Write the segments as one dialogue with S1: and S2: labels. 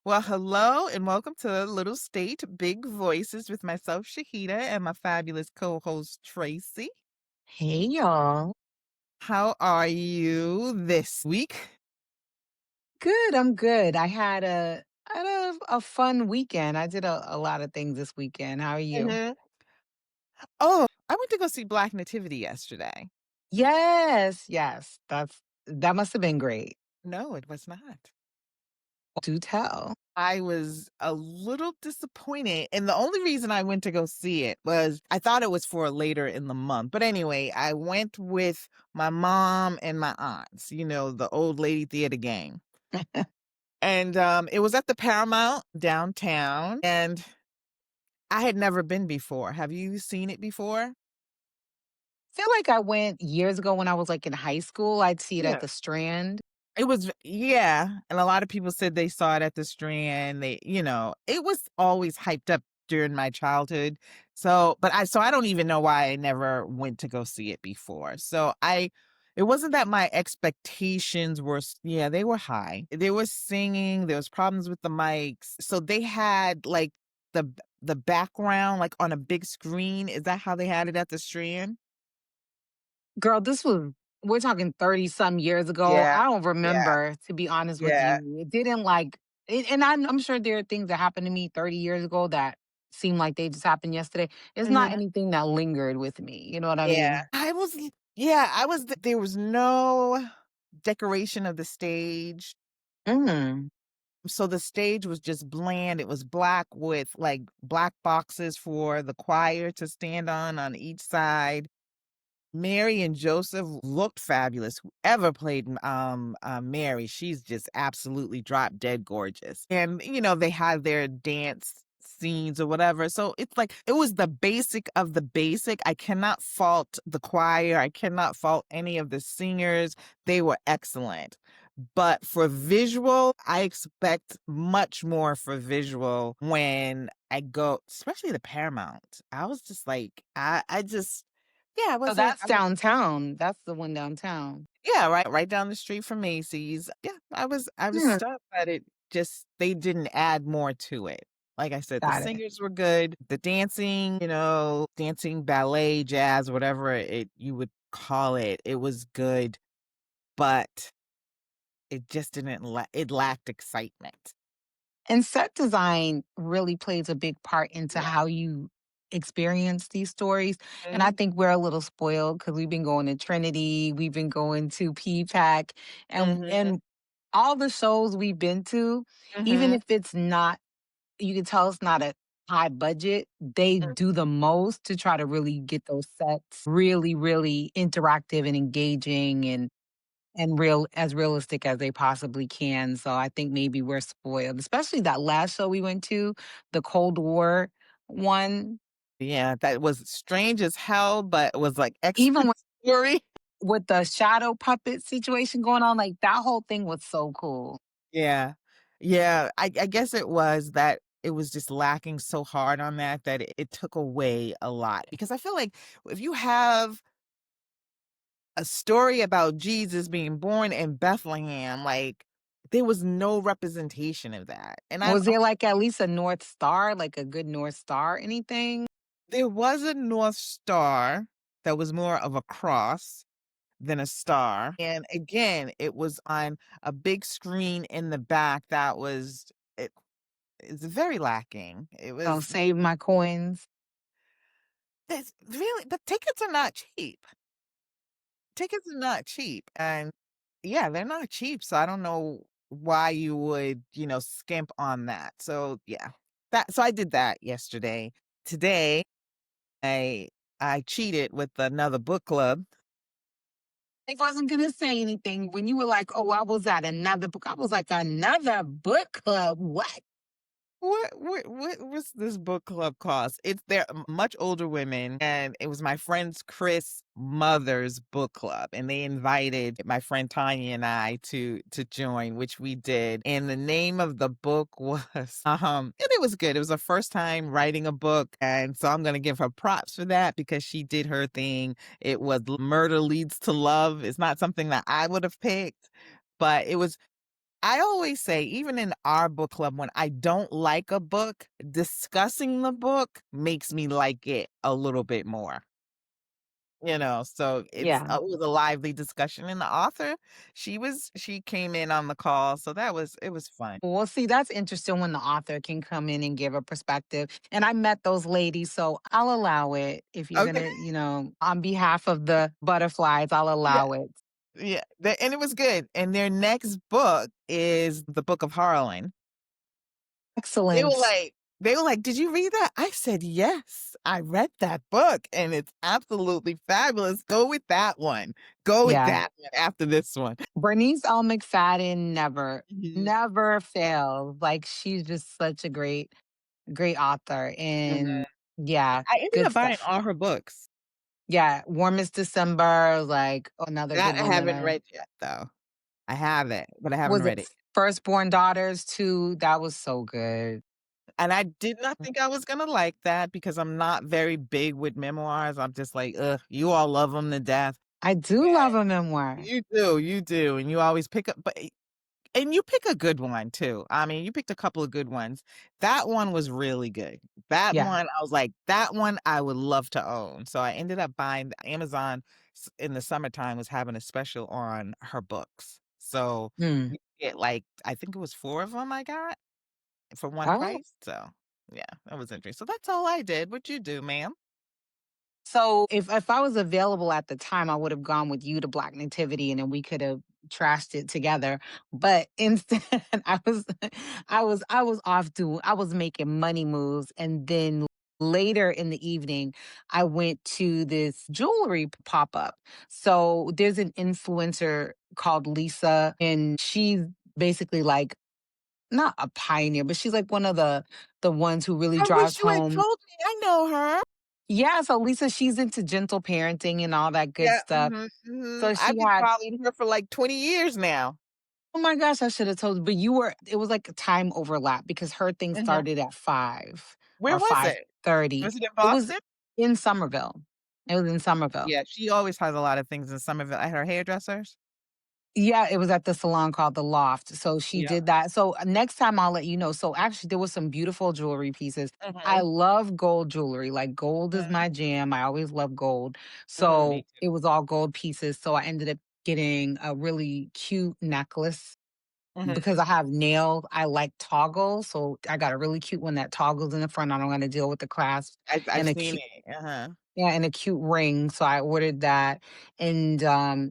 S1: Well, hello and welcome to Little State Big Voices with myself, Shahida, and my fabulous co host, Tracy.
S2: Hey y'all.
S1: How are you this week?
S2: Good, I'm good. I had a fun weekend. I did a lot of things this weekend. How are you?
S1: Hmm. Oh, I went to go see Black Nativity yesterday.
S2: Yes, yes. That must have been great.
S1: No, it was not.
S2: Do tell.
S1: I was a little disappointed. And the only reason I went to go see it was I thought it was for later in the month. But anyway, I went with my mom and my aunts, the old lady theater gang. And, it was at the Paramount downtown, and I had never been before. Have you seen it before?
S2: Feel like I went years ago when I was like in high school. I'd see it at
S1: Yeah.
S2: the Strand.
S1: It was yeah, and a lot of people said they saw it at the Strand. It was always hyped up during my childhood. So I don't even know why I never went to go see it before. It wasn't that my expectations were yeah, they were high. They were singing, there was problems with the mics. So they had like the background like on a big screen. Is that how they had it at the Strand?
S2: Girl, we're talking 30 some years ago.
S1: Yeah,
S2: I don't
S1: yeah,
S2: remember, to be honest with
S1: yeah.
S2: you. It didn't like and I'm sure there are things that happened to me 30 years ago that seem like they just happened yesterday. It's not
S1: Mhm.
S2: anything that lingered with me. You know what I
S1: Yeah.
S2: mean?
S1: There was no decoration of the stage.
S2: Mm.
S1: So the stage was just bland. It was black with like black boxes for the choir to stand on each side. Mary and Joseph looked fabulous. Whoever played Mary, she's just absolutely drop dead gorgeous. And they had their dance scenes or whatever. So it's like it was the basic of the basic. I cannot fault the choir. I cannot fault any of the singers. They were excellent. But for visual, I expect much more for visual when I go, especially the Paramount. I was just like, I just yeah, I
S2: So
S1: wasn't
S2: that's downtown. That's the one downtown.
S1: yeah, right down the street from Macy's. Yeah, I was
S2: Mm.
S1: stuck that it just they didn't add more to it. Like I said, the
S2: Got it.
S1: singers were good. The dancing, dancing, ballet, jazz, whatever it you would call it, it was good, but it just didn't it lacked excitement.
S2: And set design really plays a big part into
S1: Yeah.
S2: how you experience these stories. And I
S1: Mhm.
S2: think we're a little spoiled because we've been going to Trinity, we've been going to PPAC,
S1: Mhm.
S2: and all the shows we've been to, even
S1: Mhm.
S2: if it's not, you can tell it's not a high budget, they do the most to try to really get those sets really, really interactive and engaging and realistic as they possibly can. So I think maybe we're spoiled, especially that last show we went to, the Cold War one.
S1: Yeah, that was strange as hell, but it was like
S2: Even
S1: excellent story.
S2: with the shadow puppet situation going on, like that whole thing was so cool.
S1: Yeah. Yeah, I guess it was that it was just lacking so hard on that it took away a lot, because I feel like if you have a story about Jesus being born in Bethlehem, like, there was no representation of that, and
S2: Was there like at least a North Star, like a good North Star, anything?
S1: there was a North Star that was more of a cross than a star, and again, it was on a big screen in the back that was it's very lacking. It
S2: Oh,
S1: was
S2: save my coins.
S1: it's really but tickets are not cheap. Tickets are not cheap, and yeah, they're not cheap, so I don't know why you would, skimp on that. So, yeah. I did that yesterday. Today, I I cheated with another book club.
S2: I wasn't gonna say anything when you were like, "Oh, I was at another book." I was like, "Another book club? What?"
S1: What was this book club cost? They're much older women, and it was my friend's Chris' mother's book club, and they invited my friend Tanya and I to join, which we did. And the name of the book was and it was good. It was her first time writing a book, and so I'm gonna give her props for that because she did her thing. It was Murder Leads to Love. It's not something that I would have picked, but it was I always say, even in our book club, when I don't like a book, discussing the book makes me like it a little bit more. So
S2: Yeah.
S1: it was a lively discussion, and the author, she came in on the call, so it was fun.
S2: Well, see, that's interesting when the author can come in and give a perspective. And I met those ladies, so I'll allow it. If you're
S1: Okay.
S2: gonna, on behalf of the butterflies, I'll
S1: Yeah,
S2: allow it.
S1: yeah, and it was good, and their next book is the Book of Harlan. They were
S2: Excellent.
S1: like they were like, "Did you read that?" I said, "Yes, I read that book, and it's absolutely fabulous. Go with that one. Go with
S2: Yeah.
S1: that one after this one."
S2: Bernice L. McFadden
S1: Mhm,
S2: never fails. Like she's just such a great author.
S1: mhm.
S2: And yeah,
S1: I ended
S2: good
S1: up buying
S2: stuff.
S1: all her books.
S2: Yeah. Warmest December, like another good
S1: That I
S2: one that
S1: haven't
S2: I
S1: read yet, though. I have it, but I haven't
S2: was it
S1: read it.
S2: Firstborn Daughters too. That was so good.
S1: And I did not think I was gonna like that because I'm not very big with memoirs. I'm just like, "Ugh, you all love them to death."
S2: I do love a memoir.
S1: You do, and you always pick up and you pick a good one too. I mean, you picked a couple of good ones. That one was really good. That
S2: Yeah.
S1: one, I was like, "That one I would love to own." So I ended up buying Amazon in the summertime was having a special on her books. So
S2: Mm.
S1: you get like, I think it was 4 of them I got for one
S2: Oh.
S1: price. So yeah, that was interesting. So that's all I did. What you do, ma'am?
S2: So if I was available at the time, I would have gone with you to Black Nativity and then we could have trashed it together. But instead I was off doing I was making money moves. And then later in the evening, I went to this jewelry pop-up. So there's an influencer called Lisa, and she's basically like not a pioneer, but she's like one of the ones who really
S1: I
S2: drives
S1: wish you had
S2: home.
S1: told me. I know her.
S2: Yeah, so Lisa, she's into gentle parenting and all that good
S1: Yeah,
S2: stuff. So
S1: I've
S2: she
S1: been
S2: had
S1: following her for like 20 years now.
S2: oh my gosh, I should have told you, but you were it was like a time overlap because her thing
S1: Mhm.
S2: started at 5
S1: Where
S2: or
S1: was it?
S2: 5:30.
S1: Was it in
S2: It was
S1: Boston?
S2: in Somerville. It was in Somerville.
S1: Yeah, she always has a lot of things in Somerville at her hairdressers.
S2: Yeah, it was at the salon called The Loft. So she
S1: Yeah.
S2: did that. So next time I'll let you know. So actually there was some beautiful jewelry pieces. I
S1: Mhm,
S2: love gold jewelry. Like gold is
S1: mhm,
S2: my jam. I always love gold.
S1: mhm, me
S2: So
S1: too.
S2: it was all gold pieces. So I ended up getting a really cute necklace because
S1: Mhm.
S2: I have nails. I like toggles. So I got a really cute one that toggles in the front. I don't want to deal with the clasp
S1: I've
S2: and a
S1: seen
S2: cute
S1: it, uh-huh.
S2: yeah, and a cute ring. So I ordered that. And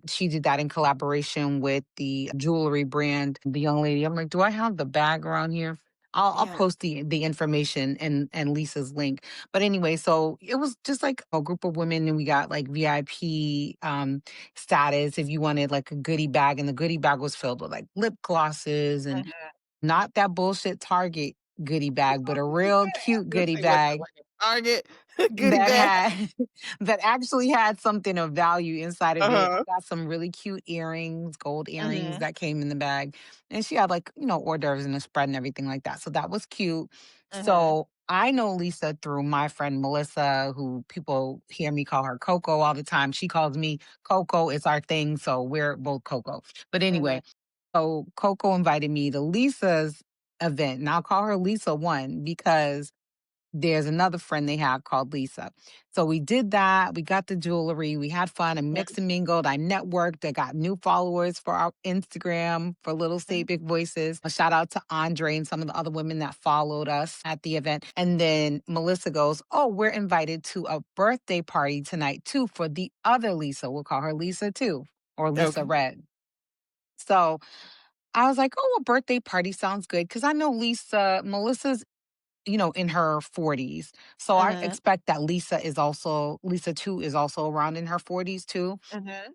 S2: she did that in collaboration with the jewelry brand, the young lady. I'm like, do I have the bag around here? I'll
S1: Yeah,
S2: post the information and Lisa's link. But anyway, so it was just like a group of women and we got like VIP status if you wanted like a goodie bag. And the goodie bag was filled with like lip glosses and
S1: mhm.
S2: not that bullshit Target goodie
S1: I
S2: bag, but
S1: was
S2: a
S1: gonna
S2: real
S1: say,
S2: cute goodie
S1: was it
S2: bag
S1: like a Target goodie
S2: that
S1: bag?
S2: had that actually had something of value inside of it. I
S1: Uh-huh.
S2: got some really cute earrings, gold earrings
S1: Mhm,
S2: that came in the bag. And she had like, hors d'oeuvres and a spread and everything like that. So that was cute.
S1: mhm.
S2: So I know Lisa through my friend Melissa, who people hear me call her Coco all the time. She calls me Coco. It's our thing. So we're both Coco. But
S1: Mhm.
S2: anyway, so Coco invited me to Lisa's event. And I'll call her Lisa one because there's another friend they have called Lisa. So we did that. We got the jewelry. We had fun and
S1: Mhm,
S2: mixed and mingled. I networked. I got new followers for our Instagram for Little
S1: mhm.
S2: State Big Voices. A shout out to Andre and some of the other women that followed us at the event. And then Melissa goes, oh, we're invited to a birthday party tonight too for the other Lisa. We'll call her Lisa too, or Lisa
S1: Okay.
S2: Red. So I was like, oh, a birthday party sounds good. Cause I know Melissa's in her 40s. So I
S1: Mhm,
S2: expect that Lisa too is also around in her 40s too.
S1: mhm,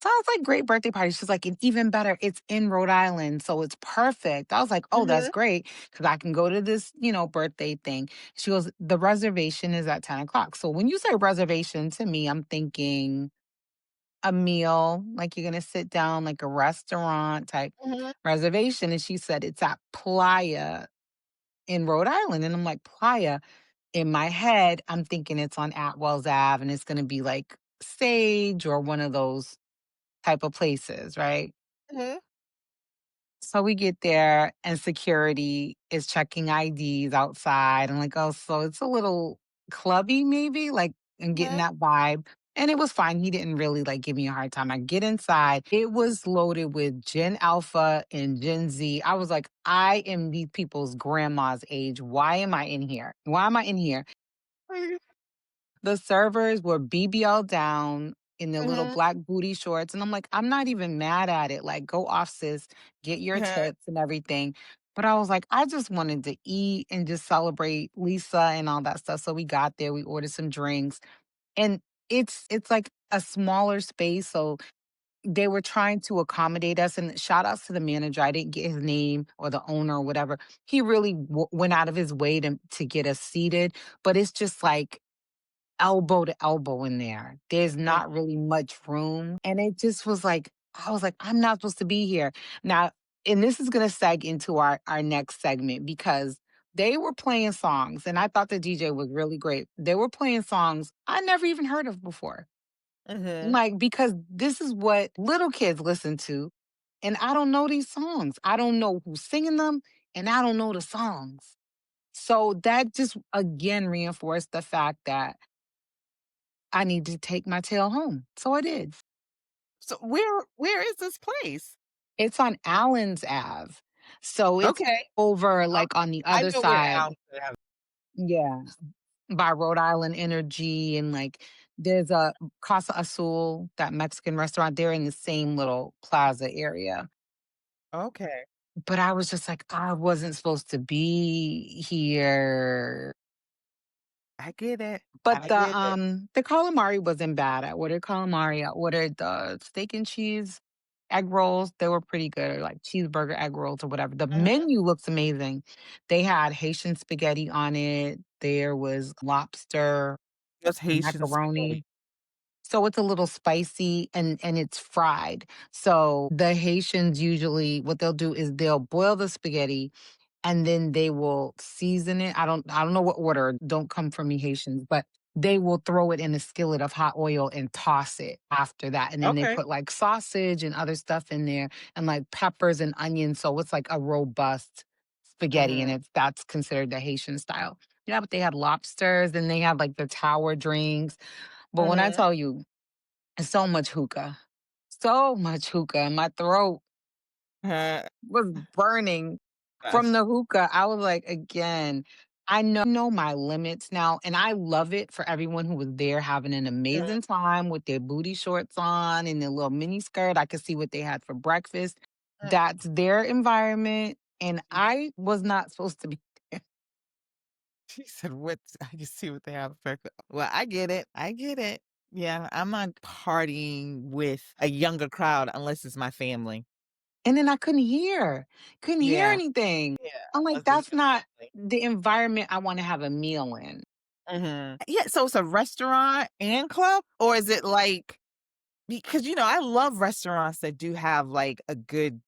S2: So I was like, great birthday party. She's like, and even better, it's in Rhode Island. So it's perfect. I was like, oh, that's
S1: mhm.
S2: great. Cause I can go to this birthday thing. She goes, the reservation is at 10 o'clock. So when you say reservation to me, I'm thinking a meal, like you're going to sit down, like a restaurant type
S1: Mhm.
S2: reservation. And she said, it's at Playa in Rhode Island. And I'm like, Playa? In my head, I'm thinking it's on Atwell's Ave and it's gonna be like Sage or one of those type of places, right?
S1: Mhm.
S2: So we get there and security is checking IDs outside. I'm like, oh, so it's a little clubby, maybe, like, and getting
S1: Mhm,
S2: that vibe. And it was fine. He didn't really like give me a hard time. I get inside. It was loaded with Gen Alpha and Gen Z. I was like, I am these people's grandma's age. Why am I in here? Why am I in here?
S1: mhm,
S2: The servers were BBL down in their little
S1: mhm,
S2: black booty shorts, and I'm like, "I'm not even mad at it, like, go off, sis, get your
S1: uh-huh,
S2: tips and everything." But I was like, I just wanted to eat and just celebrate Lisa and all that stuff, so we got there, we ordered some drinks, and it's like a smaller space, so they were trying to accommodate us, and shout outs to the manager, I didn't get his name or the owner or whatever. He really went out of his way to get us seated, but it's just like elbow to elbow in there. There's
S1: mhm,
S2: not really much room. And it just was like, I was like, I'm not supposed to be here. Now, and this is gonna seg into our next segment because they were playing songs and I thought the DJ was really great. They were playing songs I never even heard of before.
S1: mhm.
S2: Like, because this is what little kids listen to. And I don't know these songs. I don't know who's singing them and I don't know the songs. So that just again reinforced the fact that I need to take my tail home. So I did.
S1: So where is this place?
S2: It's on Allen's Ave. So it's
S1: Okay,
S2: over
S1: um,
S2: like on the
S1: I
S2: other
S1: know where
S2: side.
S1: Al's at.
S2: Yeah. By Rhode Island Energy and like there's a Casa Azul, that Mexican restaurant. They're in the same little plaza area.
S1: Okay,
S2: But I was just like, I wasn't supposed to be here.
S1: I get it,
S2: But
S1: I get it.
S2: the calamari wasn't bad. I ordered calamari. I ordered the steak and cheese egg rolls. They were pretty good, or like cheeseburger egg rolls or whatever. The
S1: Mhm.
S2: menu looks amazing. They had Haitian spaghetti on it. There was lobster,
S1: Just Haitian
S2: macaroni.
S1: spaghetti.
S2: So it's a little spicy and it's fried. So the Haitians usually what they'll do is they'll boil the spaghetti and then they will season it. I don't know what order, don't come from me Haitians, but they will throw it in a skillet of hot oil and toss it after that. And then they
S1: Okay.
S2: put like sausage and other stuff in there and like peppers and onions. So it's like a robust spaghetti and
S1: Mhm,
S2: it's that's considered the Haitian style. Yeah, but they had lobsters and they had like the tower drinks. But when I
S1: mhm.
S2: tell you, so much hookah, so much hookah in my throat
S1: Uh,
S2: was burning from
S1: gosh.
S2: the hookah. I was like, again, I know my limits now, and I love it for everyone who was there having an
S1: Mhm,
S2: amazing time with their booty shorts on and their little mini skirt. I could see what they had for breakfast. That's their environment, and
S1: mhm.
S2: I was not supposed to be there.
S1: She said, "What?" I can see what they have for well, I get it, I get it. Yeah, I'm not partying with a younger crowd unless it's my family.
S2: And then I couldn't hear
S1: Yeah,
S2: anything.
S1: yeah,
S2: I'm like,
S1: unless it's
S2: that's
S1: your
S2: not
S1: family.
S2: the environment I want to have a meal in.
S1: Mhm. Yeah, so it's a restaurant and club, or is it like because, I love restaurants that do have, like, a good,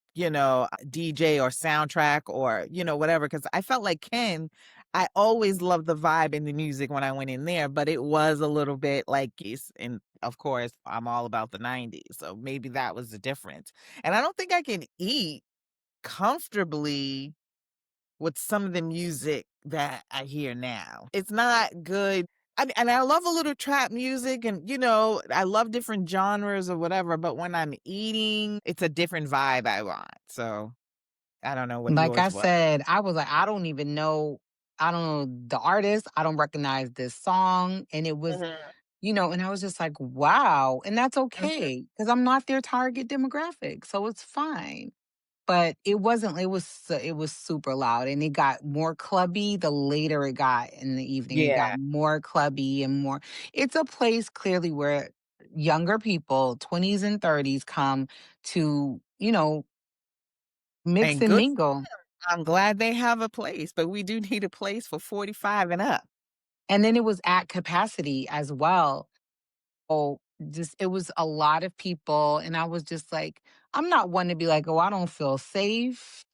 S1: DJ or soundtrack or, whatever. Because I felt like Ken, I always loved the vibe and the music when I went in there, but it was a little bit like it's and, of course, I'm all about the '90s, so maybe that was the difference. And I don't think I can eat comfortably with some of the music that I hear now. It's not good. And I love a little trap music and, I love different genres or whatever, but when I'm eating, it's a different vibe I want. So I don't know what
S2: Like I
S1: yours was.
S2: said, I was like, I don't even know. I don't know the artist. I don't recognize this song. And it was,
S1: Mhm,
S2: and I was just like, wow. And that's
S1: mhm.
S2: okay because I'm not their target demographic. So it's fine. But it was super loud and it got more clubby the later it got in the evening. It got
S1: Yeah,
S2: more clubby and more. It's a place clearly where younger people, 20s and 30s, come to, mix
S1: and
S2: and
S1: good for
S2: mingle.
S1: them. I'm glad they have a place, but we do need a place for 45 and up.
S2: And then it was at capacity as well. Oh, just it was a lot of people. And I was just like, I'm not one to be like, oh, I don't feel safe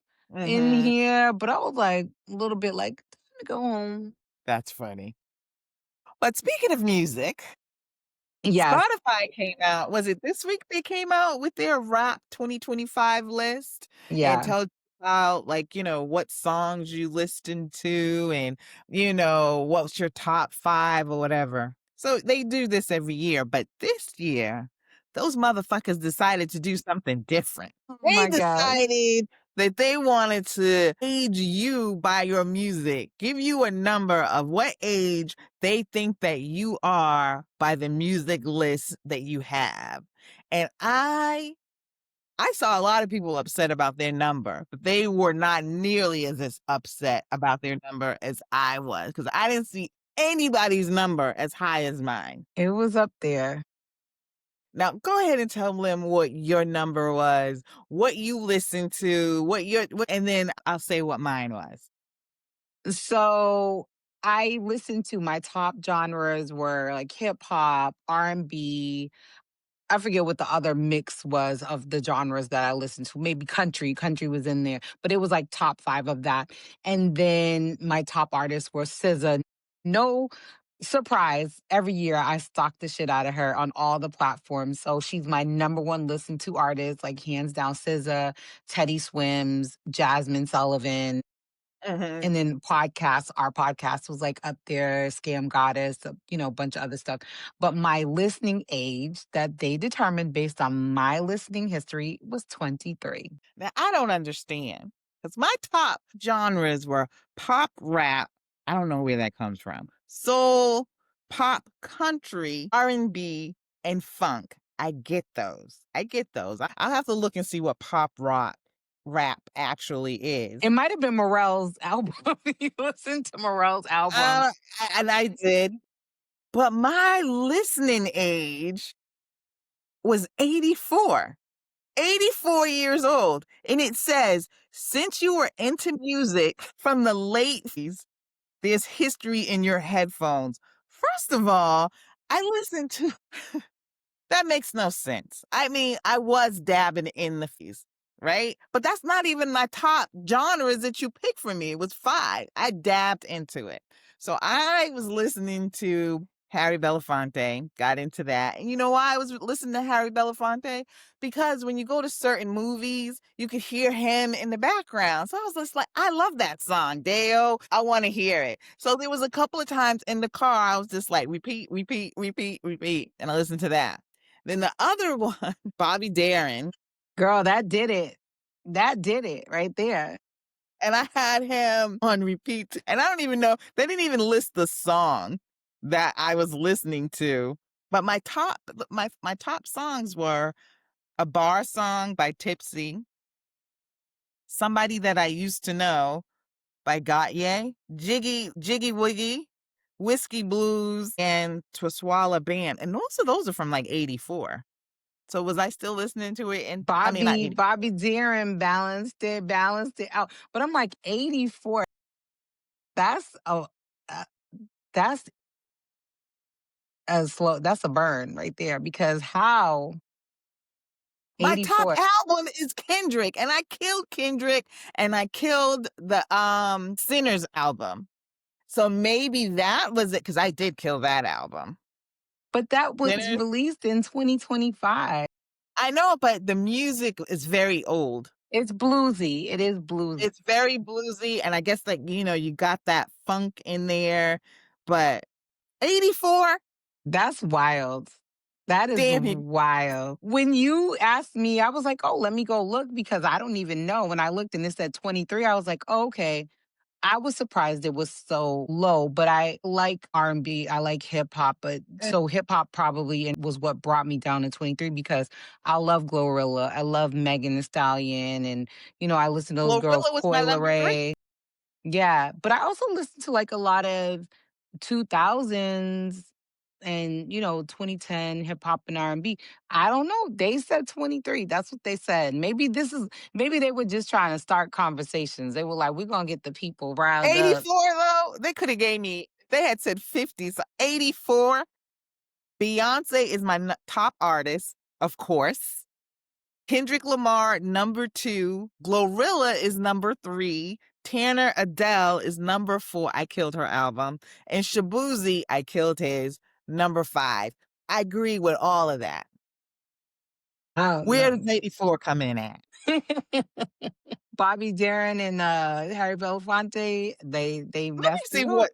S2: in
S1: Mhm.
S2: here. But I was like a little bit like, time to go home.
S1: That's funny. But speaking of music,
S2: Yes.
S1: Spotify came out was it this week they came out with their Rap 2025 list and
S2: Yeah.
S1: about, like, what songs you listen to and, what's your top 5 or whatever. So they do this every year, but this year, those motherfuckers decided to do something different.
S2: Oh
S1: They
S2: my gosh.
S1: decided that they wanted to age you by your music, give you a number of what age they think that you are by the music list that you have. And I saw a lot of people upset about their number, but they were not nearly as upset about their number as I was, because I didn't see anybody's number as high as mine.
S2: It was up there.
S1: Now, go ahead and tell them what your number was, what you listened to, and then I'll say what mine was.
S2: So I listened to my top genres were like hip hop, R&B. I forget what the other mix was of the genres that I listened to. Maybe country. Country was in there, but it was like top 5 of that. And then my top artists were SZA. No surprise, every year I stalk the shit out of her on all the platforms. So she's my number one listened to artist, like hands down SZA, Teddy Swims, Jasmine Sullivan.
S1: Mhm.
S2: And then podcasts, our podcast was like up there, Scam Goddess, a bunch of other stuff. But my listening age that they determined based on my listening history was 23.
S1: Now, I don't understand because my top genres were pop rap. I don't know where that comes from. Soul, pop, country, R&B, and funk. I get those. I get those. I'll have to look and see what pop rock rap actually is.
S2: It might have been Morel's album. You listen to Morel's album.
S1: Uh, and I did, but my listening age was 84. 84 years old. And it says, since you were into music from the late 50s, there's history in your headphones. First of all, I listened to that makes no sense. I mean, I was dabbing in the fees, right? But that's not even my top genres that you picked for me. It was 5. I dabbed into it. So I was listening to Harry Belafonte, got into that. And you know why I was listening to Harry Belafonte? Because when you go to certain movies, you could hear him in the background. So I was just like, I love that song, Deo. I want to hear it. So there was a couple of times in the car, I was just like, repeat, repeat, repeat, repeat. And I listened to that. Then the other one, Bobby Darin,
S2: Girl, that did it. That did it right there.
S1: and I had him on repeat. And I don't even know, they didn't even list the song that I was listening to. But my top songs were a bar song by Tipsy, Somebody That I Used to Know by Gautier, Jiggy Wiggy, Whiskey Blues, and Twiswalla Band. And most of those are from like 84. So was I still listening to it? And I mean, not
S2: Bobby
S1: 80.
S2: Bobby Darin balanced it out. But I'm like 84. That's a uh, that's a slow. That's a burn right there because how
S1: My top
S2: 84.
S1: album is Kendrick, and I killed Kendrick, and I killed the Sinners album. So maybe that was it, because I did kill that album.
S2: But that was
S1: Sinners.
S2: released in 2025.
S1: I know, but the music is very old.
S2: It's bluesy. It is bluesy.
S1: It's very bluesy, and I guess like you got that funk in there, but 84,
S2: That's wild. That is
S1: damn it.
S2: wild. When you asked me, I was like, "Oh, let me go look," because I don't even know. When I looked and it said 23, I was like, "Oh, okay." I was surprised it was so low, but I like R&B, I like hip hop, but so hip hop probably was what brought me down to 23 because I love Glorilla, I love Megan Thee Stallion, and I listen to those girls,
S1: Glorilla was my
S2: Coi
S1: number 3.
S2: Leray. Yeah, but I also listen to like a lot of 2000s and 2010 hip hop and R&B. I don't know. They said 23. That's what they said. Maybe they were just trying to start conversations. They were like, "We're going to get the people riled up."
S1: 84 though, they could have gave me. They had said 50, so 84. Beyonce is my top artist, of course. Kendrick Lamar, number 2. Glorilla is number 3. Tanner Adele is number 4. I killed her album. And Shabuzi, I killed his, number 5. I agree with all of that.
S2: I don't
S1: Where
S2: know.
S1: does 84 come in at?
S2: Bobby Darin and Harry Belafonte, they
S1: Let me
S2: messed
S1: see
S2: it up.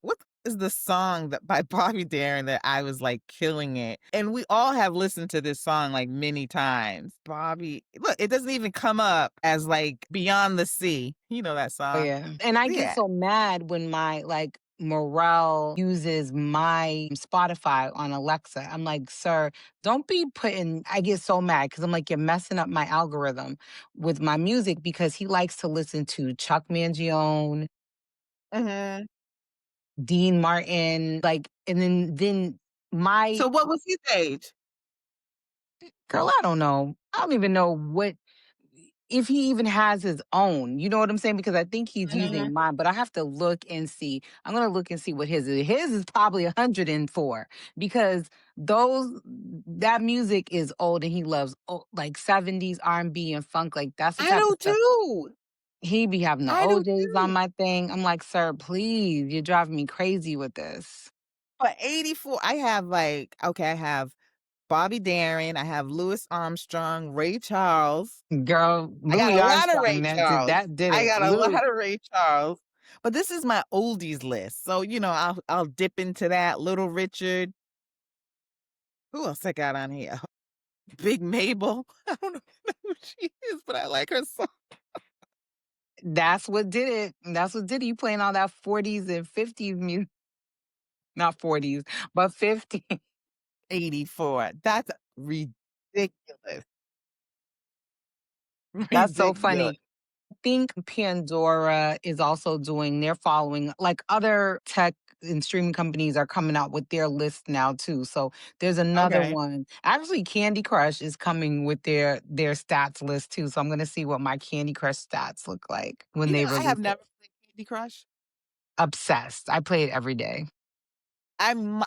S1: what is the song that by Bobby Darin that I was, like, killing it, and we all have listened to this song, like, many times. Bobby look, it doesn't even come up as, like, Beyond the Sea. You know that
S2: Oh,
S1: song?
S2: yeah. And I get
S1: Yeah.
S2: so mad when my like morale uses my Spotify on Alexa. I'm like, sir, don't be putting, I get so mad because I'm like, you're messing up my algorithm with my music because he likes to listen to Chuck Mangione,
S1: Mhm.
S2: Dean Martin, like, and then my
S1: So what was his age?
S2: girl, I don't know. I don't even know what if he even has his own. You know what I'm saying? Because I think he's
S1: Mhm.
S2: using mine, but I have to look and see. I'm gonna look and see what his is. His is probably 104 because those that music is old and he loves like 70s R&B and funk. Like that's the
S1: I
S2: type
S1: do
S2: of stuff.
S1: too.
S2: He be having the
S1: I do
S2: OJs on
S1: too.
S2: my thing. I'm like, sir, please, you're driving me crazy with this.
S1: But 84, I have, like okay, I have Bobby Darin, I have Louis Armstrong, Ray Charles.
S2: Girl,
S1: I got
S2: Louis
S1: a lot of
S2: Armstrong,
S1: Ray Charles.
S2: that did
S1: I
S2: it.
S1: got a
S2: Louis.
S1: lot of Ray Charles, but this is my oldies list, so, I'll dip into that. Little Richard. Who else I got on here? Big Mabel. I don't know who she is, but I like her song.
S2: That's what did it. That's what did it. You playing all that 40s and 50s music, not 40s, but 50s.
S1: 84. That's ridiculous.
S2: That's so
S1: Ridiculous.
S2: funny. I think Pandora is also doing, they're following, like other tech and streaming companies are coming out with their list now too. So there's another
S1: Okay.
S2: one. Actually, Candy Crush is coming with their stats list too. So I'm gonna see what my Candy Crush stats look like when they
S1: I have
S2: release it.
S1: never played Candy Crush.
S2: Obsessed. I play it every day.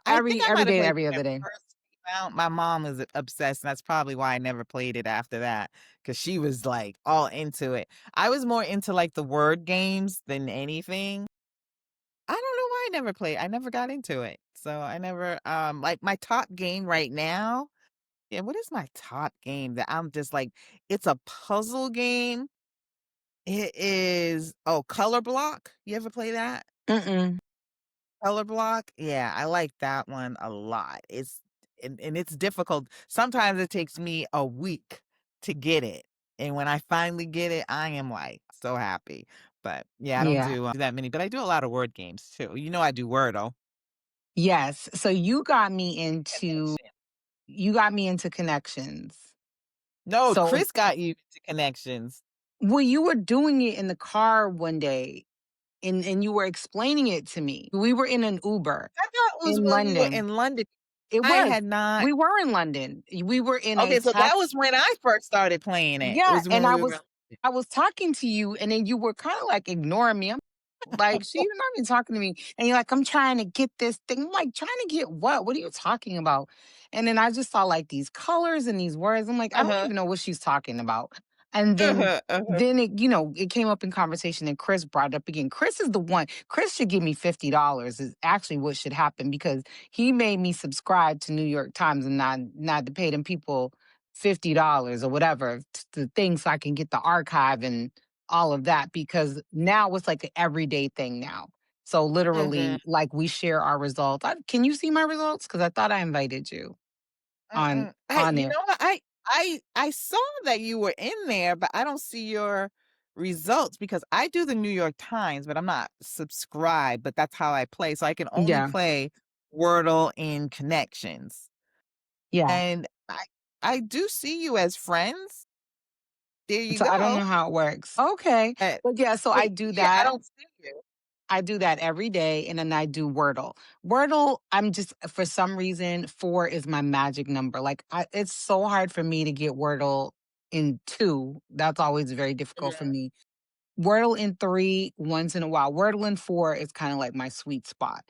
S1: I think I
S2: Every
S1: might have
S2: day and
S1: played
S2: every
S1: when
S2: other
S1: it
S2: day.
S1: first came out. My mom is obsessed, and that's probably why I never played it after that, because she was, like, all into it. I was more into, like, the word games than anything. I don't know why I never got into it. So I never, like, my top game right now yeah, what is my top game that I'm just like it's a puzzle game. It is Color Block. You ever play that?
S2: Mm-mm.
S1: Color Block? Yeah, I like that one a lot. And it's difficult. Sometimes it takes me a week to get it. And when I finally get it, I am like so happy. But yeah, I don't
S2: Yeah.
S1: do that many, but I do a lot of word games too. I do Wordle.
S2: Yes. So
S1: Connection.
S2: you got me into connections.
S1: No,
S2: So
S1: Chris got you into connections.
S2: well, you were doing it in the car one day and you were explaining it to me. We were in an Uber
S1: I thought it was
S2: in
S1: when we were
S2: London.
S1: in London.
S2: It
S1: I
S2: was.
S1: had not
S2: We were in London. We were in a
S1: okay, so that
S2: tax.
S1: was when I first started playing it. It
S2: Yeah,
S1: was
S2: and
S1: when we were
S2: I was talking to you and then you were kind of like ignoring me. Like, she's not even talking to me. And you're like, I'm trying to get this thing. I'm like, trying to get what? What are you talking about? And then I just saw like these colors and these words. I'm like, I don't
S1: Uh-huh.
S2: even know what she's talking about. And
S1: Uh-huh, uh-huh.
S2: then it came up in conversation and Chris brought it up again. Chris is the one. Chris should give me $50 is actually what should happen because he made me subscribe to New York Times and not to pay them people $50 or whatever the thing so I can get the archive and all of that because now it's like an everyday thing now. So
S1: Mhm.
S2: literally, like we share our results. Can you see my results? Because I thought I invited you
S1: Mm-mm.
S2: on there.
S1: What? I saw that you were in there, but I don't see your results because I do the New York Times, but I'm not subscribed, but that's how I play. So I can only
S2: Yeah,
S1: play Wordle in Connections.
S2: yeah.
S1: And I do see you as friends. There you
S2: So I don't
S1: go.
S2: know how it works. Okay,
S1: But
S2: but yeah. So I
S1: wait,
S2: do
S1: yeah, I
S2: that.
S1: don't see you.
S2: I do that every day, and then I do Wordle. Wordle, I'm just for some reason 4 is my magic number. Like it's so hard for me to get Wordle in 2. That's always very difficult for
S1: Mhm.
S2: me. Wordle in 3 once in a while. Wordle in 4 is kind of like my sweet spot.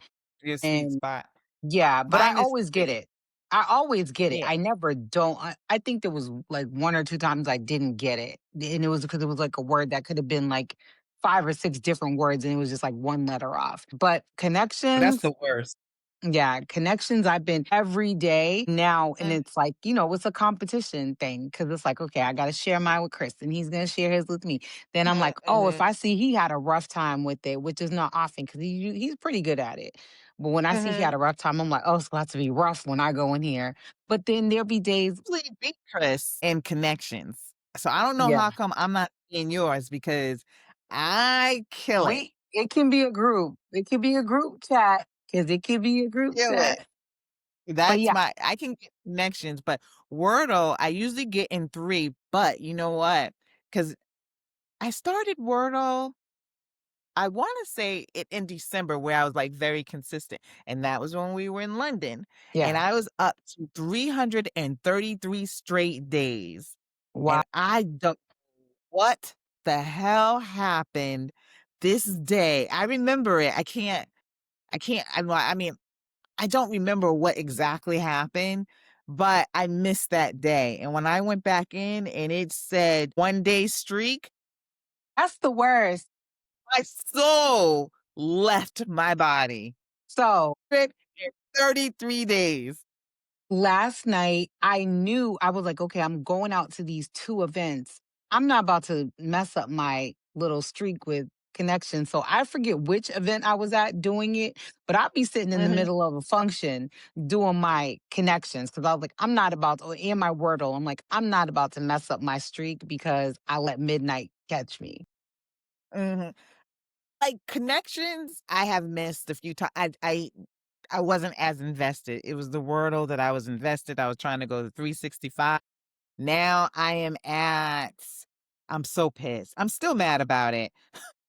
S1: Your sweet
S2: And
S1: spot.
S2: yeah, but I
S1: Mine is
S2: always get
S1: 3.
S2: it. I always get it.
S1: Yeah.
S2: I never don't. I think there was like 1 or 2 times I didn't get it. And it was because it was like a word that could have been like 5 or 6 different words and it was just like one letter off. But
S1: That's
S2: connections,
S1: the worst.
S2: Yeah, connections, I've been every day now, and
S1: Mm,
S2: it's like, it's a competition thing because it's like, okay, I got to share mine with Chris, and he's going to share his with me. Then I'm
S1: mhm,
S2: like, oh, if
S1: mhm,
S2: I see he had a rough time with it, which is not often because he's pretty good at it. But when I see he had
S1: mhm.
S2: a rough time, I'm like, oh, it's about to be rough when I go in here. But then there'll be days,
S1: Usually beat Chris in connections. So I don't know
S2: yeah,
S1: how come I'm not in yours because I kill it.
S2: it can be a group. It can be a group chat because it can be a group
S1: Kill
S2: chat.
S1: it.
S2: But
S1: That's
S2: yeah,
S1: my I can get connections, but Wordle, I usually get in 3, but you know what? Because I started Wordle, I wanna say it in December where I was, like, very consistent, and that was when we were in London, and
S2: yeah.
S1: I was up to 333 straight days,
S2: Wow.
S1: and I don't what the hell happened this day? I remember it. I mean, I don't remember what exactly happened, but I missed that day, and when I went back in and it said 1-day streak,
S2: That's the worst.
S1: my soul left my body.
S2: So
S1: 33 days.
S2: last night, I knew I was like, okay, I'm going out to these two events. I'm not about to mess up my little streak with connections. So I forget which event I was at doing it, but I'll be sitting in the
S1: Mhm,
S2: middle of a function doing my connections because I was like, I'm not about to, in my Wordle, I'm like, I'm not about to mess up my streak because I let midnight catch me.
S1: mhm. Like, connections, I have missed a few times. I wasn't as invested. It was the Wordle that I was invested. I was trying to go to 365. Now I am at I'm so pissed. I'm still mad about it.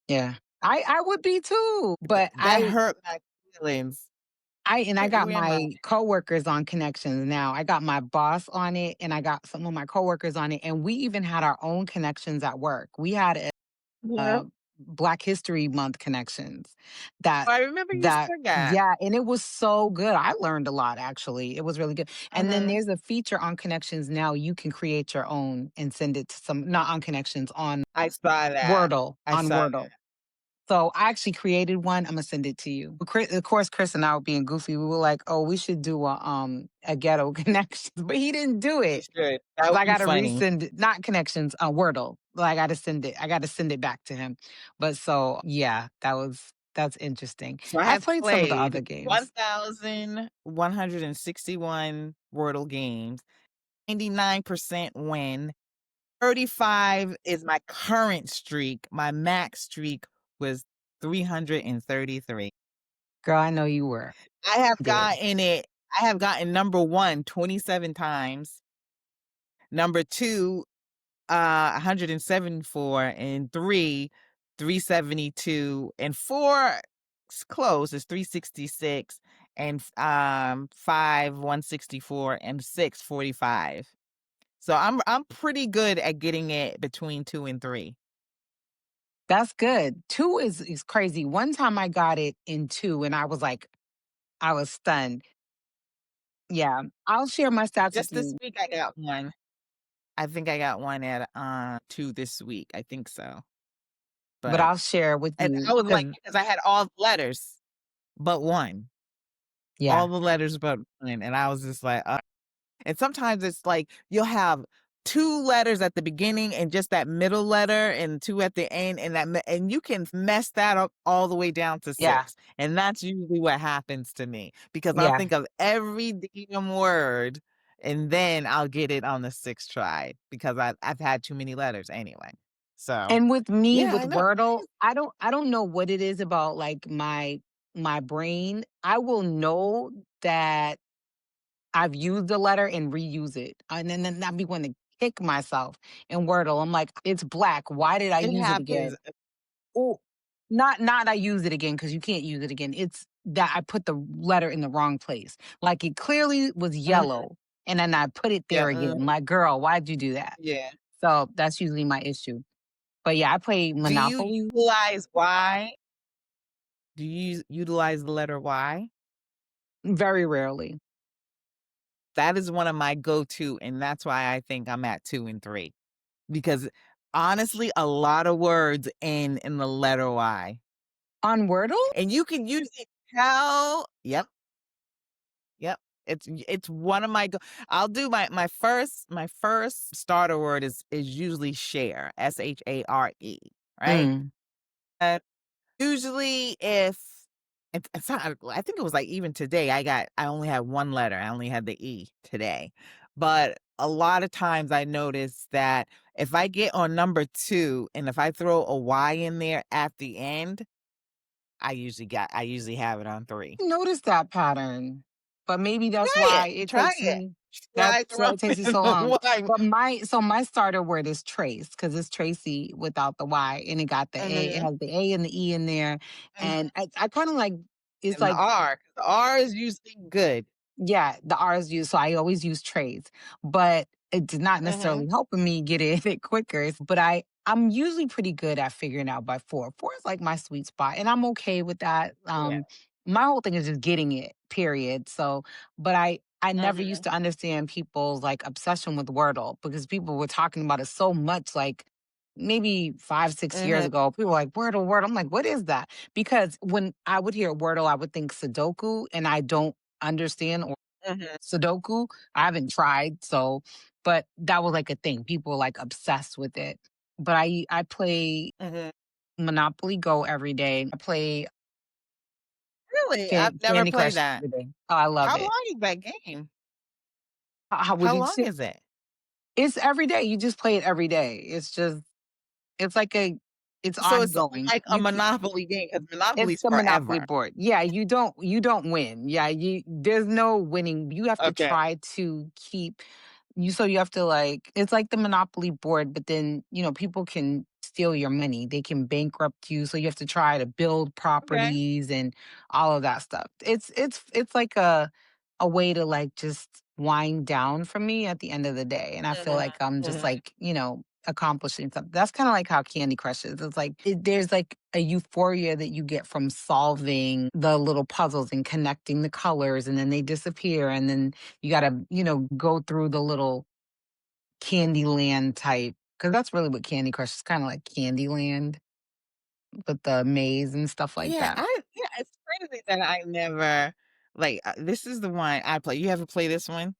S2: Yeah. I would be too.
S1: Th
S2: But
S1: that hurt my feelings.
S2: I got
S1: Where am I?
S2: my coworkers on connections now. I got my boss on it and I got some of my coworkers on it. And we even had our own connections at work. We had
S1: Yeah.
S2: a Black History Month connections that
S1: I remember you
S2: that
S1: said that.
S2: yeah, and it was so good. I learned a lot actually. It was really good. And then
S1: Mhm.
S2: there's a feature on connections now you can create your own and send it to some not on connections on
S1: I saw that.
S2: Wordle,
S1: I
S2: on
S1: saw that.
S2: Wordle. So I actually created one. I'm gonna send it to you. Of course, Chris and I were being goofy. We were like, "Oh, we should do a ghetto connections," but he didn't do
S1: You
S2: it.
S1: should. That
S2: So
S1: would
S2: I
S1: be
S2: got to
S1: funny.
S2: resend it, not connections, Wordle. But I got to send it. I got to send it back to him. But so yeah, that's interesting.
S1: So I
S2: I've
S1: have
S2: played some of the
S1: played
S2: other games.
S1: 1,161 Wordle games, 99% win. 35 is my current streak. My max streak was 333.
S2: Girl, I know you were.
S1: I have
S2: I did.
S1: gotten it I have gotten number 1 27 times, number 2, 174, and 3, 372, and 4 's close, is 366, and 5, 164, and 6, 45. So I'm pretty good at getting it between 2 and 3.
S2: That's good. Two is crazy. One time I got it in two, and I was like, I was stunned. Yeah, I'll share my stats with
S1: Just this
S2: you.
S1: week I got 1. I think I got 1 at, 2 this week, I think so,
S2: But
S1: but
S2: I'll share with
S1: and
S2: you
S1: I was like
S2: because
S1: because I had all the letters but 1.
S2: yeah,
S1: All the letters but 1, and I was just like, and sometimes it's like you'll have 2 letters at the beginning and just that middle letter and 2 at the end, and and you can mess that up all the way down to
S2: yeah,
S1: 6, and that's usually what happens to me because I'll
S2: yeah.
S1: think of every damn word, and then I'll get it on the 6th try because I've had too many letters anyway. So,
S2: And with me,
S1: yeah,
S2: with
S1: I know.
S2: Wordle, I don't know what it is about like my brain. I will know that I've used the letter and reuse it. And then I'll be wanting to kick myself in Wordle. I'm like, it's black. Why did I
S1: It
S2: use it
S1: happens.
S2: again? Oh, not I use it again because you can't use it again. It's that I put the letter in the wrong place. Like it clearly was
S1: Mhm,
S2: yellow, and then I put it
S1: yeah,
S2: there again. Like, girl, why'd you do that?
S1: yeah.
S2: So that's usually my issue. But yeah, I play
S1: Do you
S2: Monopoly
S1: utilize Y? Do you utilize the letter Y?
S2: very rarely.
S1: That is one of my go-to, and that's why I think I'm at 2 and 3, because honestly, a lot of words end in the letter Y,
S2: On Wordle?
S1: and you can usually tell. Yep, It's one of my go I'll do my first starter word is usually share, share, right?
S2: Mm.
S1: And usually if it's not I think it was like even today, I only had 1 letter, I only had the E today. But a lot of times I notice that if I get on number 2 and if I throw a Y in there at the end, I usually have it on 3.
S2: Notice that pattern, but maybe that's
S1: Try
S2: why
S1: it,
S2: it
S1: try
S2: takes
S1: it.
S2: me that's
S1: Try
S2: why
S1: throwing
S2: it takes you
S1: in
S2: so
S1: the
S2: long.
S1: Y.
S2: But my starter word is trace because it's Tracy without the Y, and it got the A. It
S1: Mhm,
S2: has the A and the E in there,
S1: mhm,
S2: and I kind of like it's
S1: and the
S2: like
S1: R, 'cause the R is usually good.
S2: yeah, the R is used, so I always use trays, but it's not
S1: Mhm,
S2: necessarily helping me get it quicker. But I'm usually pretty good at figuring out by 4. 4 is like my sweet spot, and I'm okay with that.
S1: yeah,
S2: My whole thing is just getting it, period. So, but I never used
S1: mhm,
S2: to understand people's like obsession with Wordle because people were talking about it so much, like maybe 5, 6 years
S1: mhm,
S2: ago. People were like Wordle, Wordle. I'm like, what is that? Because when I would hear Wordle, I would think Sudoku, and I don't understand or
S1: mhm,
S2: Sudoku. I haven't tried, so but that was like a thing. People were like obsessed with it. But I play
S1: mhm.
S2: Monopoly Go every day. I play
S1: Really? I've never
S2: Candy
S1: played
S2: Crush
S1: that.
S2: every day. Oh, I love
S1: How
S2: it.
S1: long is that game?
S2: How would
S1: How
S2: you
S1: long
S2: say?
S1: is it?
S2: It's every day. You just play it every day. It's like it's
S1: So it's
S2: ongoing.
S1: like a Monopoly game because
S2: It's
S1: Monopoly's
S2: the Monopoly
S1: forever.
S2: board. Yeah, you don't win. Yeah, there's no winning. You have to
S1: Okay,
S2: try to keep so you have to like it's like the Monopoly board, but then, people can steal your money. They can bankrupt you, so you have to try to build
S1: okay.
S2: properties and all of that stuff. It's like a way to like just wind down for me at the end of the day. And I feel
S1: Mhm,
S2: like I'm just
S1: mhm.
S2: like, accomplishing something. That's kind of like how Candy Crush is. It's like there's like a euphoria that you get from solving the little puzzles and connecting the colors, and then they disappear, and then you got to, go through the little Candyland type, because that's really what Candy Crush is, kind of like Candyland with the maze and stuff like
S1: Yeah,
S2: that.
S1: it's crazy that I never this is the one I play. You ever play this one?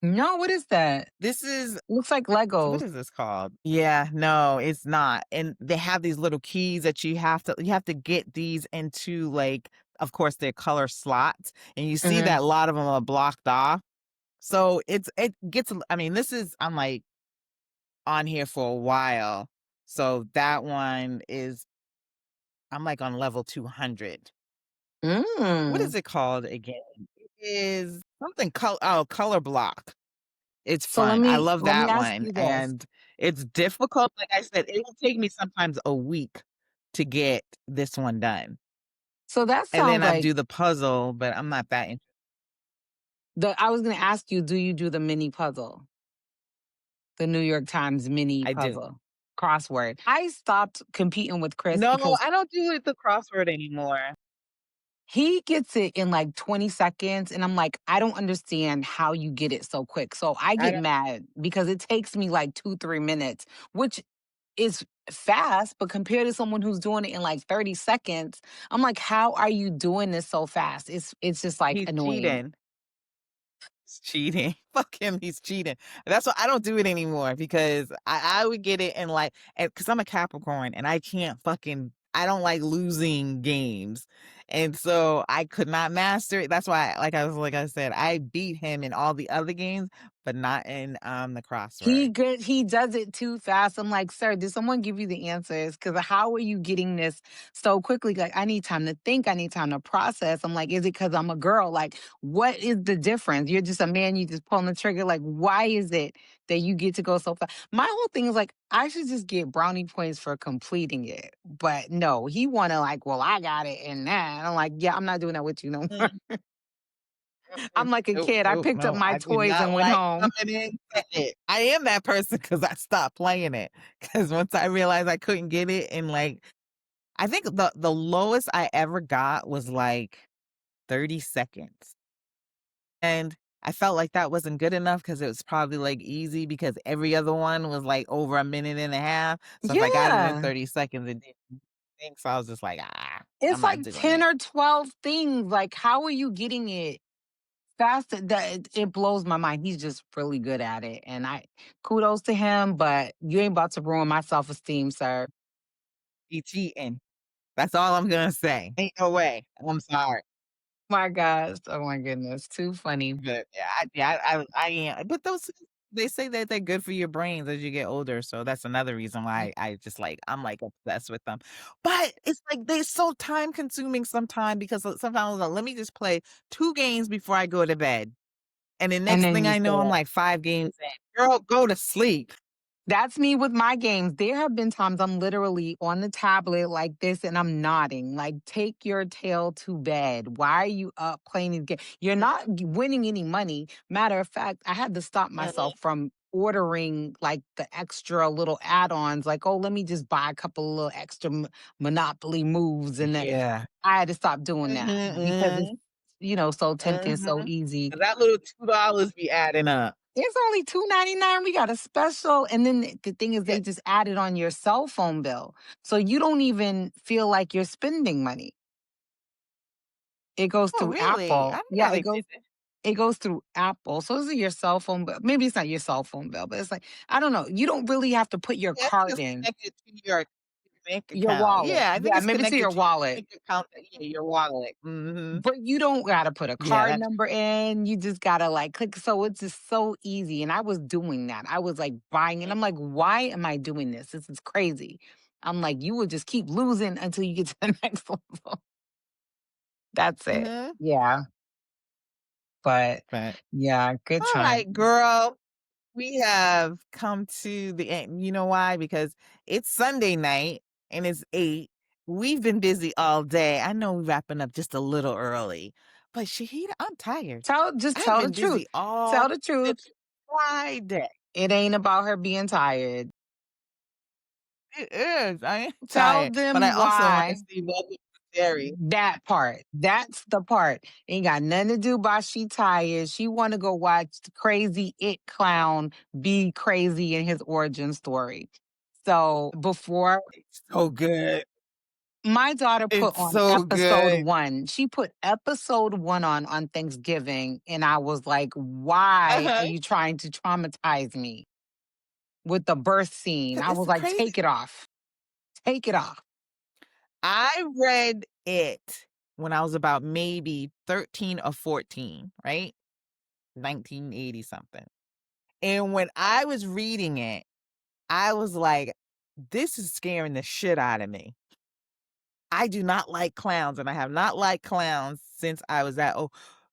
S2: No, what is that?
S1: This is
S2: Looks like
S1: what
S2: Legos.
S1: is this called? Yeah, no, it's not. And they have these little keys that you have to get these into like of course their color slots and you see
S2: Hmm.
S1: that a lot of them are blocked off. So it gets I mean this is I'm like on here for a while. So that one is I'm like on level 200. What
S2: Mm.
S1: is it called again? It is something color block. It's
S2: So let
S1: fun. I
S2: me
S1: love
S2: let me
S1: that
S2: ask
S1: one,
S2: you this.
S1: and it's difficult, like I said, it will take me sometimes a week to get this one done,
S2: So that
S1: and
S2: sounds
S1: then I
S2: like
S1: do the puzzle, but I'm not that in
S2: I was going to ask you, do you do the mini puzzle? The New York Times mini
S1: I do.
S2: puzzle crossword. I stopped competing with Chris
S1: No,
S2: because
S1: I don't do it the crossword anymore.
S2: he gets it in like 20 seconds. And I'm like, I don't understand how you get it so quick. So I
S1: I
S2: get
S1: don't
S2: mad because it takes me like 2, 3 minutes, which is fast. But compared to someone who's doing it in like 30 seconds, I'm like, how are you doing this so fast? It's just like
S1: he's
S2: annoying.
S1: cheating. He's cheating. Fuck him, he's cheating. That's why I don't do it anymore because I would get it in like because I'm a Capricorn and I don't like losing games. And so I could not master it. That's why like I said, I beat him in all the other games, but not in the crossword.
S2: He does it too fast. I'm like, "Sir, did someone give you the answers? Because how are you getting this so quickly? Like, I need time to think. I need time to process." I'm like, "Is it because I'm a girl? Like, what is the difference? You're just a man, you just pulling the trigger. Like, why is it that you get to go so fast?" My whole thing is like, I should just get brownie points for completing it. But no, he wanna like, "Well, I got it and that." I'm like, "Yeah, I'm not doing that with you no more."
S1: Mm, mm-mm.
S2: I'm like a
S1: Nope,
S2: kid. I
S1: nope,
S2: picked up
S1: no.
S2: my
S1: I do
S2: toys
S1: not
S2: and went
S1: like
S2: home.
S1: coming in. Getting it. I am that person because I stopped playing it. Because once I realized I couldn't get it in like I think the lowest I ever got was like 30 seconds. And I felt like that wasn't good enough because it was probably like easy because every other one was like over a minute and a half. So if I got it in
S2: Yeah.
S1: 30 seconds, it didn't think. So I was just like,
S2: It's
S1: I'm not
S2: like
S1: doing
S2: 10
S1: it.
S2: or 12 things. Like, how are you getting it Fast that it blows my mind. He's just really good at it. And I kudos to him, but you ain't about to ruin my self-esteem, sir.
S1: He cheating. That's all I'm gonna say. Ain't no way. I'm sorry.
S2: My gosh. Oh my goodness. Too funny.
S1: But I am. But those they say that they're good for your brains as you get older, so that's another reason why I just like I'm like obsessed with them. But it's like they're so time consuming sometimes because sometimes I'm like, let me just play 2 games before I go to bed. And the
S2: And
S1: next
S2: then
S1: thing
S2: you
S1: I know, I'm
S2: said,
S1: like 5 games in. Girl, go to sleep.
S2: that's me with my games. There have been times I'm literally on the tablet like this and I'm nodding, like, take your tail to bed. Why are you up playing these games? You're not winning any money. Matter of fact, I had to stop myself
S1: Mhm.
S2: from ordering like the extra little add ons, like, oh, let me just buy a couple of little extra Monopoly moves. And that
S1: Yeah.
S2: I had to stop doing
S1: Mhm,
S2: that because it's,
S1: mhm,
S2: so tempting, so
S1: mhm.
S2: easy.
S1: That little $2 be adding up.
S2: It's only $2.99. We got a special. And then the thing is,
S1: Yeah.
S2: they just add it on your cell phone bill. So you don't even feel like you're spending money. It goes
S1: Oh,
S2: through
S1: really? I
S2: Apple.
S1: didn't
S2: Yeah,
S1: know they did that.
S2: it goes through Apple. So is it your cell phone bill? Maybe it's not your cell phone bill, but it's like, I don't know. You don't really have to put your
S1: Yeah, I think
S2: card
S1: it's
S2: in
S1: connected to your bank
S2: your
S1: account.
S2: wallet.
S1: Yeah, I think
S2: Yeah,
S1: it's
S2: maybe to
S1: connected
S2: your
S1: to your
S2: wallet.
S1: bank account, yeah, your wallet. Mhm.
S2: But you don't gotta put a
S1: Yeah,
S2: card
S1: that's
S2: number in. You just gotta like click. So it's just so easy. And I was doing that. I was like buying and
S1: mhm,
S2: I'm like, why am I doing this? This is crazy. I'm like, you will just keep losing until you get to the next level. That's it.
S1: mhm,
S2: Yeah. But
S1: but
S2: yeah, good time.
S1: alright, girl. We have come to the end. You know why? Because it's Sunday night and it's 8. We've been busy all day. I know we're wrapping up just a little early, but Shahida, I'm tired.
S2: Just
S1: I've
S2: tell the
S1: been
S2: truth.
S1: busy all
S2: Tell the truth.
S1: since Friday.
S2: It ain't about her being tired.
S1: It is. I am
S2: Tell
S1: tired, but I
S2: them
S1: also want to
S2: why.
S1: see welcome to Derry.
S2: That part. That's the part. Ain't got nothing to do about she tired. She want to go watch the crazy it clown be crazy in his origin story. So before
S1: It's so good.
S2: my daughter put
S1: It's
S2: on
S1: so
S2: episode
S1: good.
S2: 1, she put episode 1 on Thanksgiving, and I was like, "Why are
S1: Uh-huh.
S2: you trying to traumatize me with the birth scene?"
S1: 'Cause
S2: I
S1: it's
S2: was like,
S1: crazy.
S2: "Take it off. Take it off."
S1: I read it when I was about maybe 13 or 14, right? 1980 something. And when I was reading it, I was like, this is scaring the shit out of me. I do not like clowns, and I have not liked clowns since I was that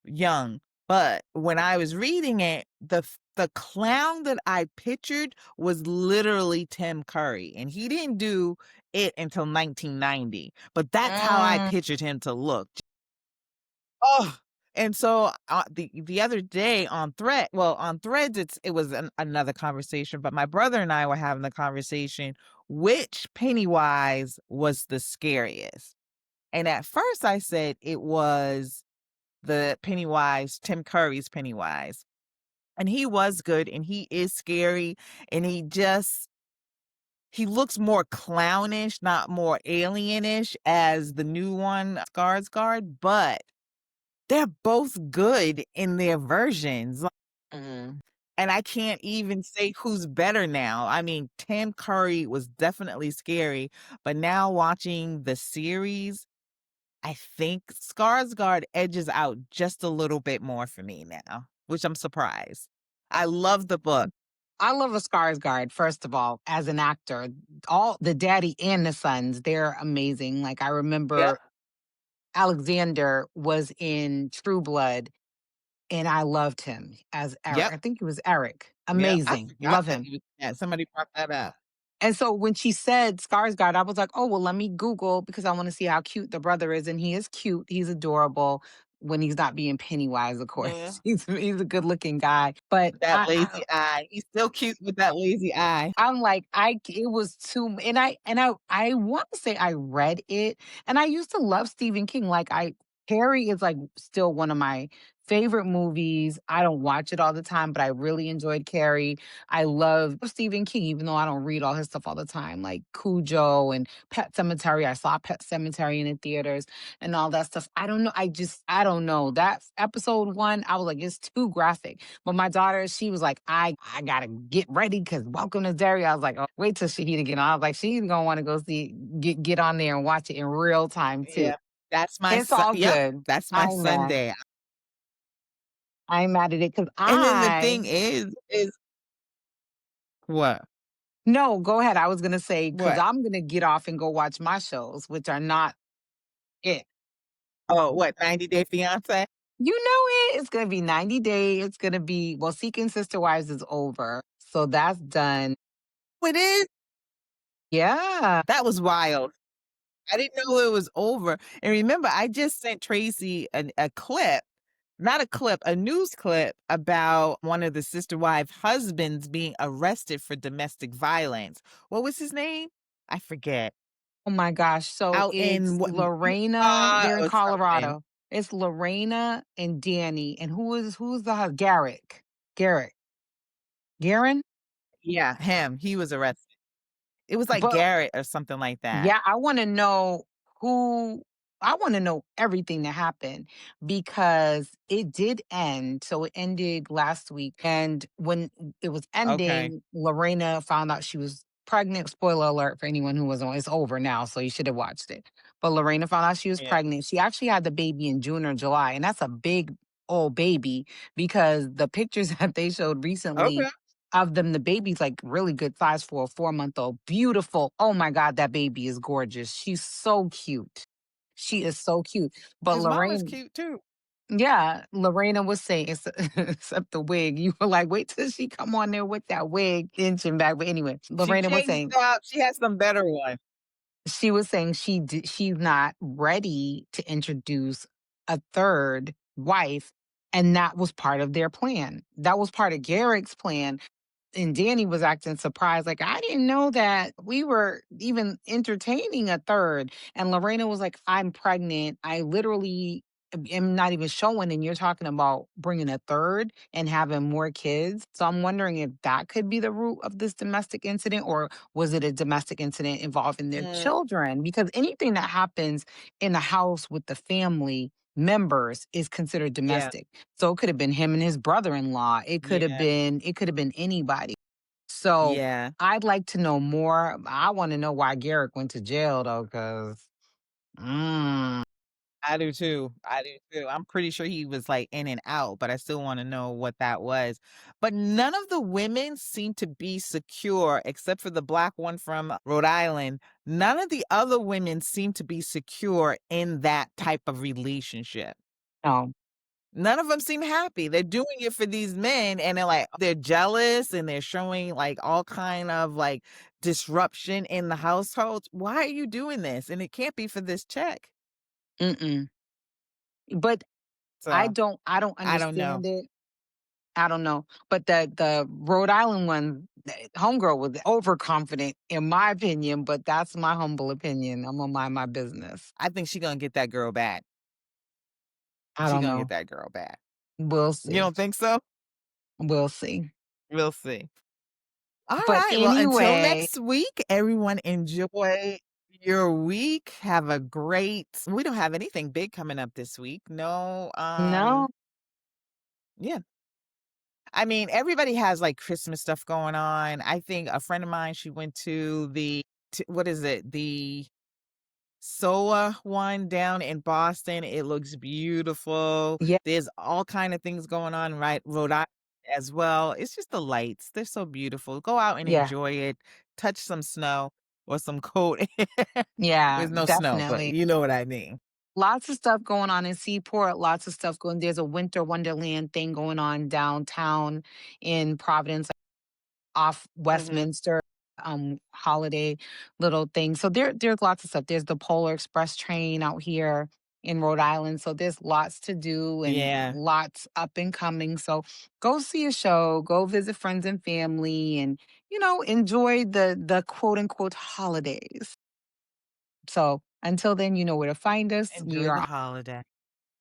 S1: young. But when I was reading it, the clown that I pictured was literally Tim Curry, and he didn't do it until 1990. But that's how I
S2: Mm.
S1: pictured him to look. Oh, and so, the other day on on Threads, it was another conversation, but my brother and I were having the conversation, which Pennywise was the scariest? And at first I said it was the Pennywise, Tim Curry's Pennywise, and he was good, and he is scary, and he looks more clownish, not more alienish as the new one, Skarsgård, but they're both good in their versions,
S2: Mhm.
S1: and I can't even say who's better now. I mean, Tim Curry was definitely scary, but now watching the series, I think Skarsgård edges out just a little bit more for me now, which I'm surprised. I love the book.
S2: I love a Skarsgård, first of all, as an actor. All the daddy and the sons, they're amazing. Like I
S1: Yep,
S2: remember Alexander was in True Blood and I loved him as Eric.
S1: yep,
S2: I think it was Eric.
S1: yep. I
S2: Amazing.
S1: forgot
S2: Love
S1: that
S2: him.
S1: he was yeah, somebody brought that up.
S2: And so when she said Skarsgård, I was like, oh, well, let me Google because I want to see how cute the brother is. And he is cute. He's adorable when he's not being Pennywise, of course.
S1: Mhm.
S2: He's a good looking guy. But
S1: With that lazy eye. He's still cute with that lazy eye.
S2: I'm like, it was too and I want to say I read it, and I used to love Stephen King. Like Harry is like still one of my Favorite movies, I don't watch it all the time, but I really enjoyed Carrie. I love Stephen King, even though I don't read all his stuff all the time, like Cujo and Pet Cemetery. I saw Pet Cemetery in the theaters and all that stuff. I don't know. I don't know. That episode one, I was like, it's too graphic. But my daughter, she was like, I gotta get ready because Welcome to Derry. I was like, oh, wait till Shahida get on. I was like, she's gonna want to go see, get on there and watch it in real time too.
S1: Yeah. That's my
S2: It's
S1: son
S2: all
S1: yep,
S2: good.
S1: that's my
S2: I'm mad.
S1: Sunday.
S2: I'm mad at it because
S1: And then the
S2: I
S1: thing is what?
S2: no, go ahead. I was gonna say because
S1: What?
S2: I'm gonna get off and go watch my shows, which are not it.
S1: Oh, what, 90 Day Fiancé?
S2: You know it. It's gonna be 90 days. It's gonna be well, Seeking Sister Wives is over, so that's done.
S1: Oh, it is?
S2: Yeah.
S1: That was wild. I didn't know it was over. And remember, I just sent Tracy a clip, not a clip, a news clip about one of the sister wife husbands being arrested for domestic violence. What was his name? I forget.
S2: Oh my gosh. So
S1: Out in
S2: it's
S1: what,
S2: Lorena.
S1: Utah
S2: They're in
S1: or something.
S2: Colorado. It's Lorena and Danny, and who's the Garrick? Garrett. Garen.
S1: Yeah, him. He was arrested. It was like
S2: But
S1: Garrett or something like that.
S2: yeah, I wanna know who I wanna know everything that happened because it did end. So it ended last week, and when it was
S1: Okay.
S2: ending, Lorena found out she was pregnant. Spoiler alert for anyone who wasn't it's over now, so you should have watched it. But Lorena found out she was
S1: Yeah.
S2: pregnant. She actually had the baby in June or July, and that's a big old baby because the pictures that they showed recently
S1: Okay.
S2: of them, the baby's like really good size for a 4-month old. Beautiful. Oh my God, that baby is gorgeous. She's so cute. She is so cute. But
S1: His mom is
S2: Lorraine,
S1: cute too.
S2: yeah, Lorena was saying, except the wig, you were like, wait till she come on there with that wig inching back. But anyway,
S1: She
S2: Lorena was
S1: changed
S2: saying,
S1: up. She has some better ones.
S2: she's not ready to introduce a third wife. And that was part of their plan. That was part of Garrick's plan and Danny was acting surprised, like, I didn't know that we were even entertaining a third. And Lorena was like, I'm pregnant. I literally am not even showing. And you're talking about bringing a third and having more kids. So I'm wondering if that could be the root of this domestic incident, or was it a domestic incident involving their
S1: Mm,
S2: children? Because anything that happens in the house with the family members is considered
S1: yeah,
S2: domestic. So it could have been him and his brother-in-law.
S1: yeah,
S2: It could have been anybody. So
S1: yeah.
S2: I'd like to know more. I want to know why Garrick went to jail though, because mm,
S1: I do too. I do too. I'm pretty sure he was like in and out, but I still want to know what that was. But none of the women seem to be secure, except for the black one from Rhode Island. None of the other women seem to be secure in that type of relationship.
S2: no.
S1: None of them seem happy. They're doing it for these men and they're like they're jealous and they're showing like all kind of like disruption in the household. Why are you doing this? And it can't be for this check.
S2: Mm-mm. But
S1: So,
S2: I don't
S1: I don't know.
S2: understand it. I don't know. But the Rhode Island one, homegirl was overconfident in my opinion, but that's my humble opinion. I'm gonna mind my business.
S1: I think she gonna get that girl back.
S2: I
S1: She
S2: don't
S1: gonna get
S2: know.
S1: that girl back.
S2: We'll
S1: You
S2: see.
S1: don't think so?
S2: We'll see.
S1: We'll see. All
S2: But
S1: right. Well, until
S2: anyway,
S1: next week, everyone enjoy your week. Have a great we don't have anything big coming up this week. No,
S2: no,
S1: yeah. I mean, everybody has like Christmas stuff going on. I think a friend of mine, she went to what is it? The SOA one down in Boston. It looks beautiful.
S2: yeah,
S1: There's all kind of things going on, right? Rhode Island as well. It's just the lights. They're so beautiful. Go out and
S2: yeah,
S1: enjoy it. Touch some snow or some cold.
S2: yeah,
S1: There's no snow, but
S2: definitely.
S1: you know what I mean.
S2: Lots of stuff going on in Seaport, lots of stuff going there's a winter wonderland thing going on downtown in Providence off
S1: Hmm.
S2: Westminster, holiday little thing. So there's lots of stuff. There's the Polar Express train out here in Rhode Island. So there's lots to do and
S1: Yeah.
S2: lots up and coming. So go see a show, go visit friends and family and enjoy the quote unquote holidays. So until then, you know where to find us. We
S1: Enjoy the
S2: are
S1: holiday.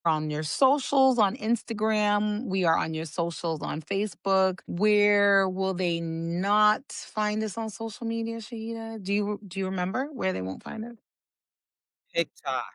S2: on your socials on Instagram. We are on your socials on Facebook. Where will they not find us on social media, Shahida? Do you remember where they won't find us?
S1: TikTok.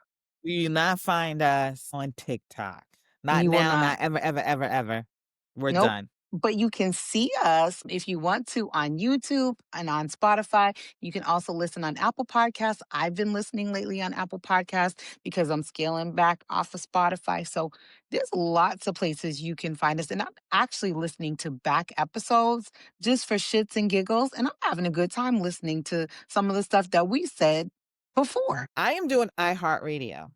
S1: You will not find us on TikTok. Not
S2: You will
S1: now,
S2: not.
S1: not ever, ever, ever, ever. We're
S2: Nope.
S1: done.
S2: But you can see us if you want to on YouTube and on Spotify. You can also listen on Apple Podcasts. I've been listening lately on Apple Podcasts because I'm scaling back off of Spotify. So there's lots of places you can find us. And I'm actually listening to back episodes just for shits and giggles. And I'm having a good time listening to some of the stuff that we said before.
S1: I am doing iHeartRadio.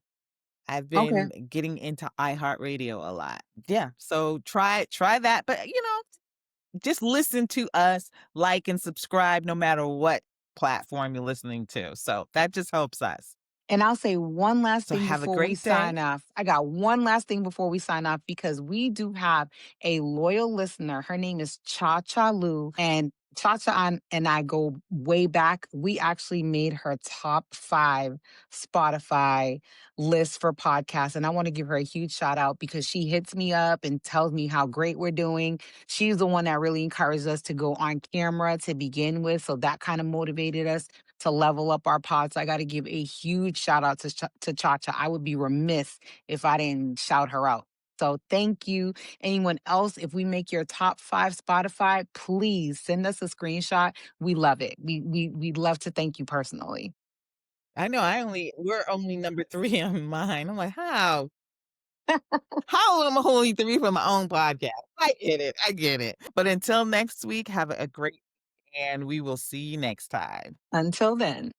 S1: I've
S2: Okay.
S1: been getting into iHeartRadio a lot. Yeah, so try that, but, just listen to us, like and subscribe no matter what platform you're listening to, so that just helps us.
S2: And I'll say one last
S1: So
S2: thing
S1: have a
S2: before we
S1: great day.
S2: sign off. I got one last thing before we sign off because we do have a loyal listener. Her name is Cha Cha Lu. And Cha Cha and I go way back. We actually made her top 5 Spotify list for podcasts. And I want to give her a huge shout out because she hits me up and tells me how great we're doing. She's the one that really encouraged us to go on camera to begin with. So that kind of motivated us to level up our pods. I got to give a huge shout out to Chacha. I would be remiss if I didn't shout her out. So thank you. Anyone else, if we make your top 5 Spotify, please send us a screenshot. We love it. We'd love to thank you personally.
S1: I know we're only number 3 on mine. I'm like, "How? How am I only 3 for my own podcast?" I get it. But until next week, have a great and we will see you next time.
S2: Until then.